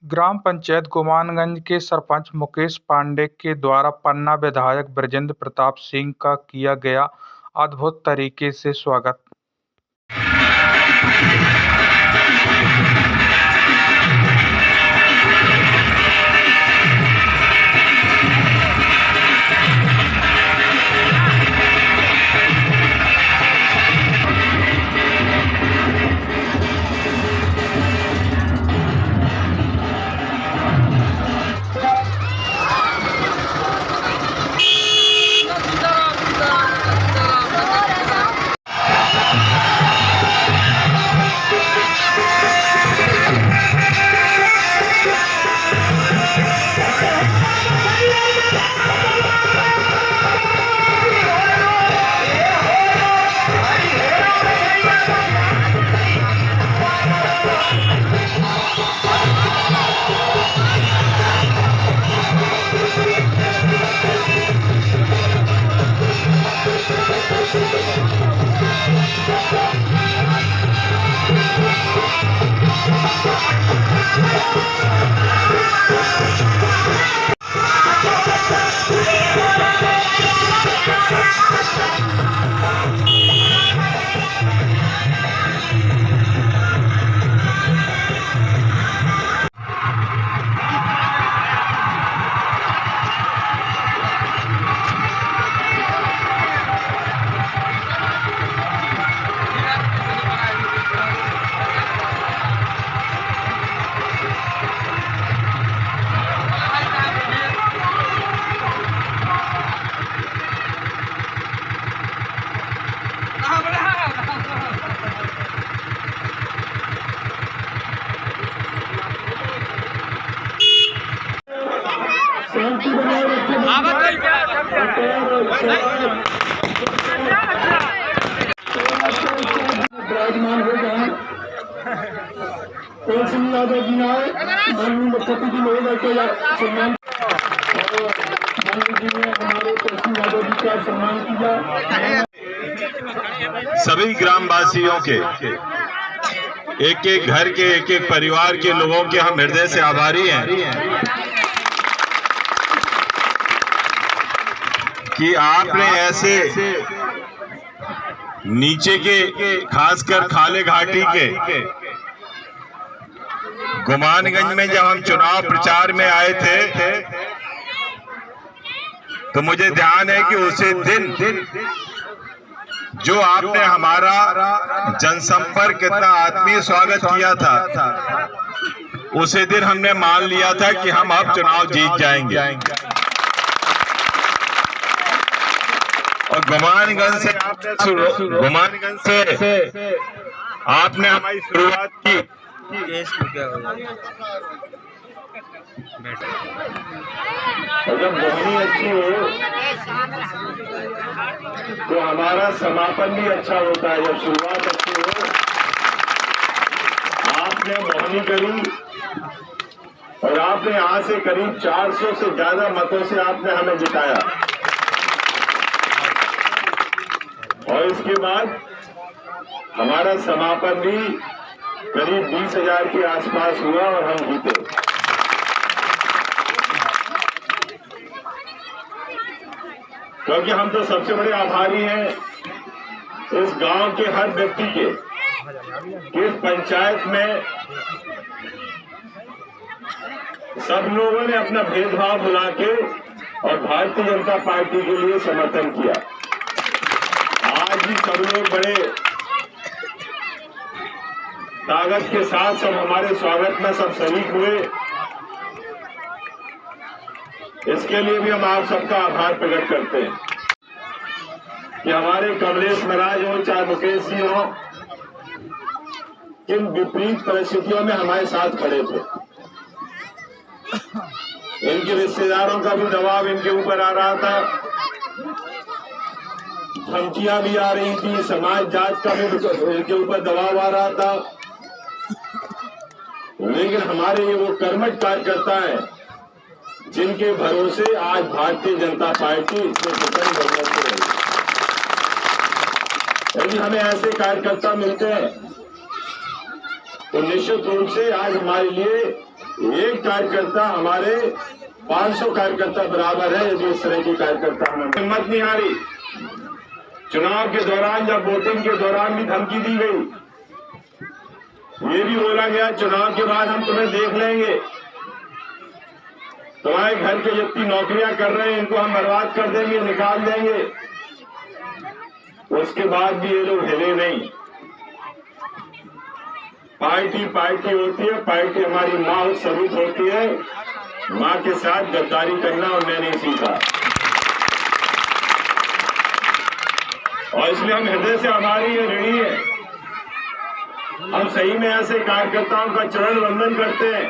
ग्राम पंचायत गुमानगंज के सरपंच मुकेश पांडे के द्वारा पन्ना विधायक बृजेंद्र प्रताप सिंह का किया गया अद्भुत तरीके से स्वागत। विराजमान हो जाए सिंह यादव जी आए, माननीय मुख्यमंत्री जी महोदय के सम्मान जी ने हमारे सिंह यादव जी का सम्मान किया। सभी ग्रामवासियों के एक एक घर के एक एक परिवार के लोगों के हम हृदय से आभारी हैं कि आपने ऐसे नीचे के खासकर खाले घाटी के गुमानगंज में जब हम चुनाव प्रचार में आए थे तो मुझे ध्यान है कि उसी दिन जो आपने हमारा जनसंपर्क इतना आत्मीय स्वागत किया था, उसी दिन हमने मान लिया था कि हम अब चुनाव जीत जाएंगे। और गुमानगंज से आपने हमारी शुरुआत की। जब बोहनी अच्छी हो तो हमारा समापन भी अच्छा होता है। जब शुरुआत अच्छी हो, आपने बोहनी करी और आपने यहाँ से करीब 400 से ज्यादा मतों से आपने हमें जिताया और इसके बाद हमारा समापन भी करीब 20,000 के आसपास हुआ और हम जीते। क्योंकि हम तो सबसे बड़े आभारी हैं इस गांव के हर व्यक्ति के, इस पंचायत में सब लोगों ने अपना भेदभाव भुला के और भारतीय जनता पार्टी के लिए समर्थन किया। आज भी सब लोग बड़े ताकत के साथ सब हमारे स्वागत में सब शरीक हुए। इसके लिए भी हम आप सबका आभार प्रकट करते हैं कि हमारे कमलेश महाराज हो चाहे मुकेश जी हो, इन विपरीत परिस्थितियों में हमारे साथ खड़े थे। इनके रिश्तेदारों का भी दबाव इनके ऊपर आ रहा था, धमकियां भी आ रही थी, समाज जात का भी इनके ऊपर दबाव आ रहा था। लेकिन हमारे ये वो कर्मठ कार्यकर्ता है जिनके भरोसे आज भारतीय जनता पार्टी इतने सफल बहुमत से रही। यदि हमें ऐसे कार्यकर्ता मिलते हैं तो निश्चित रूप से आज हमारे लिए एक कार्यकर्ता हमारे 500 कार्यकर्ता बराबर है। जो इस तरह की कार्यकर्ता हमें हिम्मत नहीं आ रही। चुनाव के दौरान या वोटिंग के दौरान भी धमकी दी गई, ये भी बोला गया चुनाव के बाद हम तुम्हें देख लेंगे, तुम्हारे घर के जितनी नौकरियां कर रहे हैं इनको हम बर्बाद कर देंगे, निकाल देंगे। उसके बाद भी ये लोग हिले नहीं। पार्टी पार्टी होती है, पार्टी हमारी माँ और सबूत होती है। माँ के साथ गद्दारी करना हमने नहीं सीखा, और इसलिए हम हृदय से हमारी ये ऋणी है। हम सही में ऐसे कार्यकर्ताओं का चरण वंदन करते हैं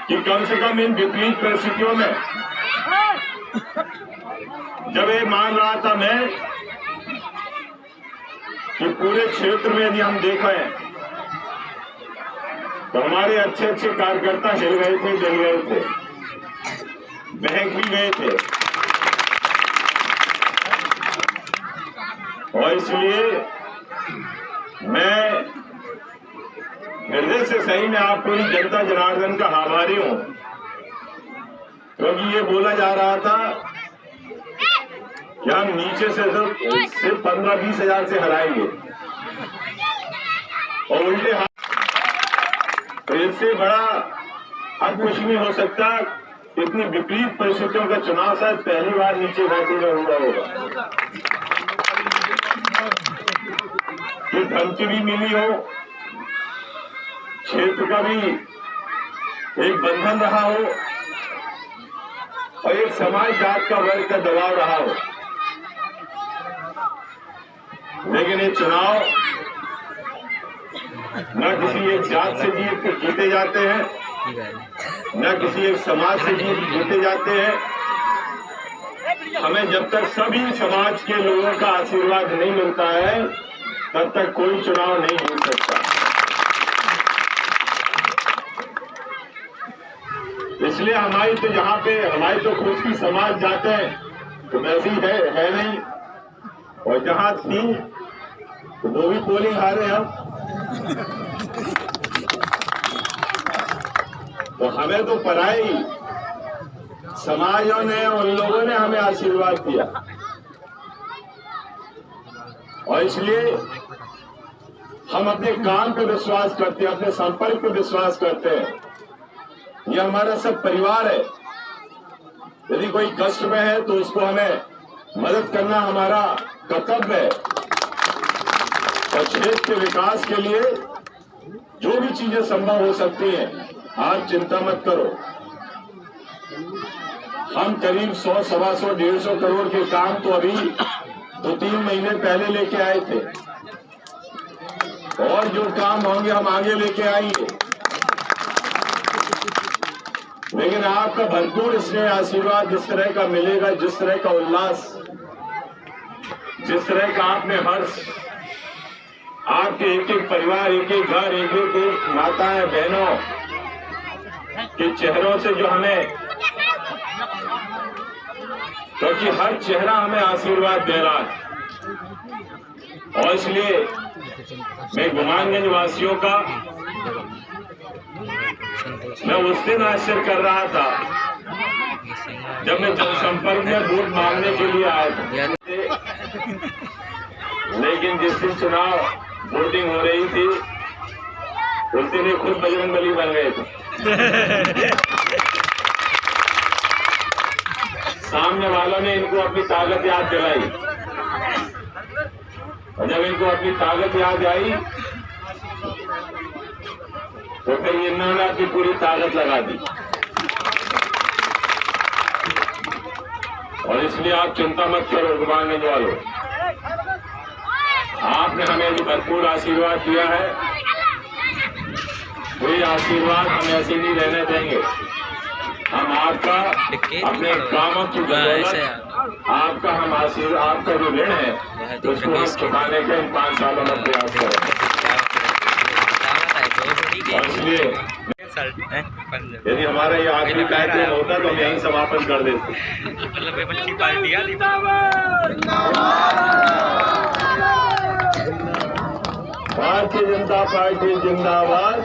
कि कम से कम इन विपरीत परिस्थितियों में, जब ये मान रहा था मैं कि पूरे क्षेत्र में यदि हम देखें तो हमारे अच्छे अच्छे कार्यकर्ता हिल गए थे, जल गए थे, बहक भी गए थे। और इसलिए मैं हृदय से सही में आप पूरी जनता जनार्दन का आभारी हूं, क्योंकि ये बोला जा रहा था कि हम नीचे से सिर्फ 15-20 हजार से हराएंगे, और उल्टे हाथ। तो इससे बड़ा अब कुछ नहीं हो सकता। इतनी विपरीत परिस्थितियों का चुनाव शायद पहली बार नीचे घाटी में हुआ होगा कि धमकी भी मिली हो, क्षेत्र का भी एक बंधन रहा हो, और एक समाज जात का वर्ग का दबाव रहा हो। लेकिन ये चुनाव न किसी एक जात से जीते जाते हैं, न किसी एक समाज से जीते जाते हैं। हमें जब तक सभी समाज के लोगों का आशीर्वाद नहीं मिलता है, तब तक कोई चुनाव नहीं जीत सकता। इसलिए हमारी तो जहां पे हमारी तो खुद की समाज जाते हैं तो वैसी है नहीं, और जहां थी तो वो भी पोलिंग हारे हम। तो हमें तो पराई समाजों ने, उन लोगों ने हमें आशीर्वाद दिया, और इसलिए हम अपने काम पे विश्वास करते हैं, अपने संपर्क पे विश्वास करते हैं। ये हमारा सब परिवार है। यदि कोई कष्ट में है तो उसको हमें मदद करना हमारा कर्तव्य है, और क्षेत्र के विकास के लिए जो भी चीजें संभव हो सकती हैं, आप चिंता मत करो। हम करीब 100, 125, 150 करोड़ के काम तो अभी 2-3 महीने पहले लेके आए थे, और जो काम होंगे हम आगे लेके आएंगे। लेकिन आपका भरपूर स्नेह आशीर्वाद जिस तरह का मिलेगा, जिस तरह का उल्लास, जिस तरह का आपने हर्ष, आपके एक एक परिवार, एक एक घर, एक एक माताएं बहनों के चेहरों से जो हमें, क्योंकि हर चेहरा हमें आशीर्वाद दे रहा है। और इसलिए मैं गुमानगंज वासियों का मैं उस दिन आश्चर्य कर रहा था जब मैं जनसंपर्क में वोट मांगने के लिए आया था। लेकिन जिस दिन चुनाव वोटिंग हो रही थी उस दिन ये खुद बजरंगबली बन गए थे। सामने वालों ने इनको अपनी ताकत याद दिलाई, और जब इनको अपनी ताकत याद आई तो फिर इन्होंने अपनी पूरी ताकत लगा दी। और इसलिए आप चिंता मत करो गुमानगंज वालों, आपने हमें भी भरपूर आशीर्वाद दिया है। कोई आशीर्वाद हम ऐसे नहीं रहने देंगे। हम आपका अपने कामों की बदौलत आपका हम आशीर्वाद, आपका जो ऋण है उसको हम चुकाने का इन 5 सालों में प्रयास करें। और इसलिए यदि हमारा ये आखिरी कार्यक्रम होता तो हम यहीं समापन कर देते। भारतीय जनता पार्टी जिंदाबाद।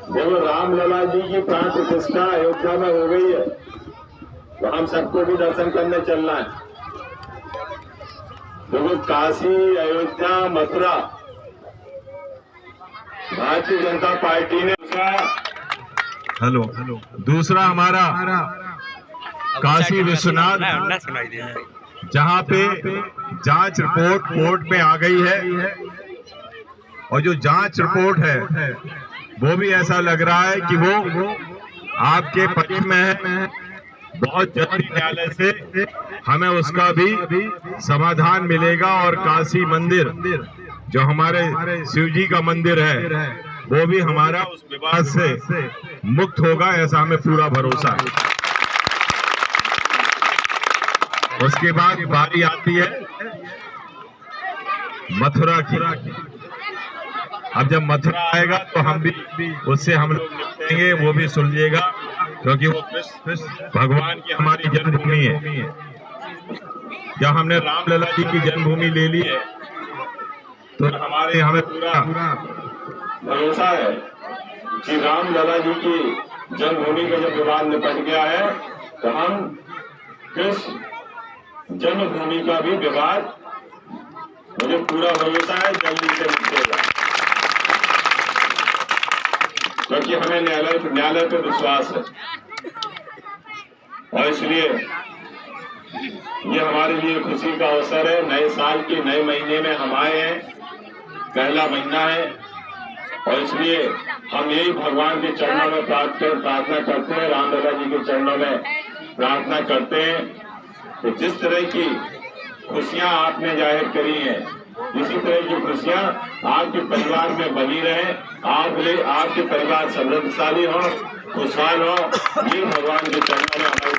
देखो, रामलला जी की प्राण प्रतिष्ठा अयोध्या में हो गई है, तो हम सबको भी दर्शन करने चलना है। देखो, काशी, अयोध्या, मथुरा भारतीय जनता पार्टी ने हेलो दूसरा हमारा काशी विश्वनाथ, जहां पे जांच रिपोर्ट कोर्ट में आ गई है, और जो जांच रिपोर्ट है वो भी ऐसा लग रहा है कि वो आपके पक्ष में है। बहुत जल्दी न्यायालय से हमें उसका भी समाधान मिलेगा, और काशी मंदिर जो हमारे शिव जी का मंदिर है वो भी हमारा उस विवाद से मुक्त होगा, ऐसा हमें पूरा भरोसा है। उसके बाद बारी आती है मथुरा की। अब जब मथुरा आएगा तो हम भी उससे हम लोग निपटेंगे, वो भी सुलझेगा, क्योंकि वो भगवान की हमारी जन्मभूमि है। जब हमने रामलला जी की जन्मभूमि ले ली है तो हमें पूरा भरोसा है कि रामलला जी की जन्मभूमि का जब विवाद निपट गया है तो हम कृष्ण जन्मभूमि का भी विवाद, मुझे पूरा भरोसा है, जल्दी से निपटेगा, क्योंकि हमें न्यायालय पे विश्वास है। और इसलिए ये हमारे लिए खुशी का अवसर है। नए साल के नए महीने में हम आए हैं, पहला महीना है, और इसलिए हम यही भगवान के चरणों में प्रार्थना करते हैं, रामलला जी के चरणों में प्रार्थना करते हैं कि जिस तरह की खुशियां आपने जाहिर करी हैं, इसी तरह की खुशियां आपके परिवार में बनी रहे, आपके परिवार समृद्धशाली हो, खुशहाल हो, ये भगवान के चरणों में हमारी